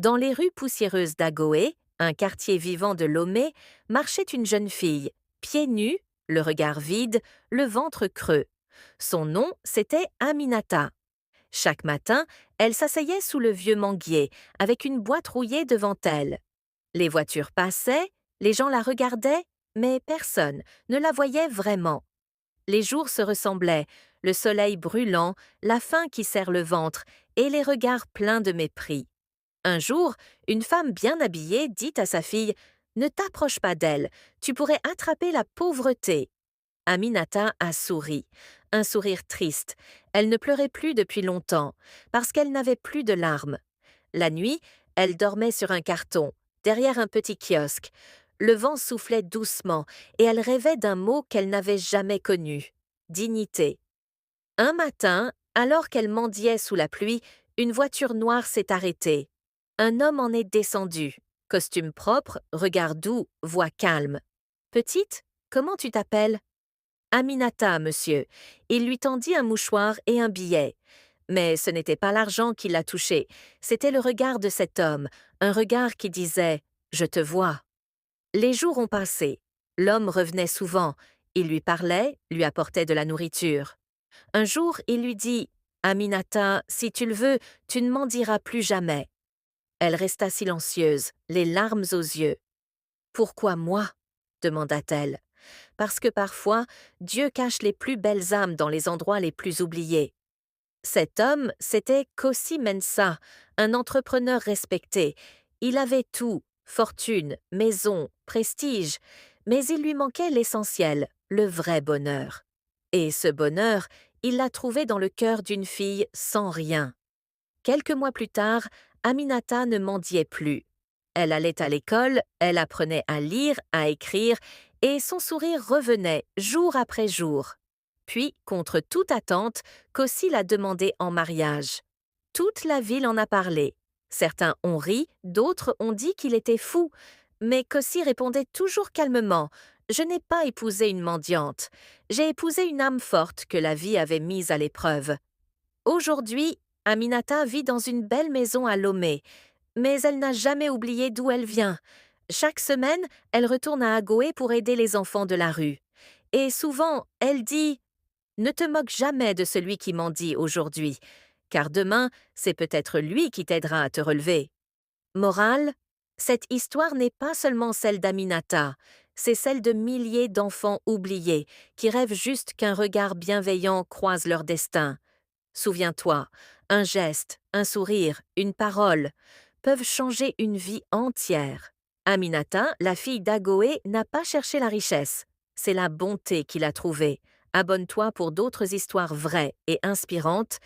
Dans les rues poussiéreuses d'Agoé, un quartier vivant de Lomé, marchait une jeune fille, pieds nus, le regard vide, le ventre creux. Son nom, c'était Aminata. Chaque matin, elle s'asseyait sous le vieux manguier, avec une boîte rouillée devant elle. Les voitures passaient, les gens la regardaient, mais personne ne la voyait vraiment. Les jours se ressemblaient, le soleil brûlant, la faim qui serre le ventre et les regards pleins de mépris. Un jour, une femme bien habillée dit à sa fille « Ne t'approche pas d'elle, tu pourrais attraper la pauvreté ». Aminata a souri, un sourire triste. Elle ne pleurait plus depuis longtemps, parce qu'elle n'avait plus de larmes. La nuit, elle dormait sur un carton, derrière un petit kiosque. Le vent soufflait doucement, et elle rêvait d'un mot qu'elle n'avait jamais connu, dignité. Un matin, alors qu'elle mendiait sous la pluie, une voiture noire s'est arrêtée. Un homme en est descendu. Costume propre, regard doux, voix calme. « Petite, comment tu t'appelles ?»« Aminata, monsieur. » Il lui tendit un mouchoir et un billet. Mais ce n'était pas l'argent qui l'a touché, c'était le regard de cet homme, un regard qui disait « Je te vois ». Les jours ont passé. L'homme revenait souvent. Il lui parlait, lui apportait de la nourriture. Un jour, il lui dit « Aminata, si tu le veux, tu ne m'en diras plus jamais. » Elle resta silencieuse, les larmes aux yeux. « Pourquoi moi ?» demanda-t-elle. « Parce que parfois, Dieu cache les plus belles âmes dans les endroits les plus oubliés. » Cet homme, c'était Kossi Mensah, un entrepreneur respecté. Il avait tout, fortune, maison, prestige, mais il lui manquait l'essentiel, le vrai bonheur. Et ce bonheur, il l'a trouvé dans le cœur d'une fille sans rien. Quelques mois plus tard, Aminata ne mendiait plus. Elle allait à l'école, elle apprenait à lire, à écrire, et son sourire revenait jour après jour. Puis, contre toute attente, Kossi l'a demandé en mariage. Toute la ville en a parlé. Certains ont ri, d'autres ont dit qu'il était fou. Mais Kossi répondait toujours calmement « Je n'ai pas épousé une mendiante. J'ai épousé une âme forte que la vie avait mise à l'épreuve. » Aujourd'hui, Aminata vit dans une belle maison à Lomé, mais elle n'a jamais oublié d'où elle vient. Chaque semaine, elle retourne à Agoé pour aider les enfants de la rue. Et souvent, elle dit « Ne te moque jamais de celui qui mendie aujourd'hui, car demain, c'est peut-être lui qui t'aidera à te relever. » Morale, cette histoire n'est pas seulement celle d'Aminata, c'est celle de milliers d'enfants oubliés qui rêvent juste qu'un regard bienveillant croise leur destin. Souviens-toi, un geste, un sourire, une parole peuvent changer une vie entière. Aminata, la fille d'Agoé, n'a pas cherché la richesse. C'est la bonté qu'il a trouvée. Abonne-toi pour d'autres histoires vraies et inspirantes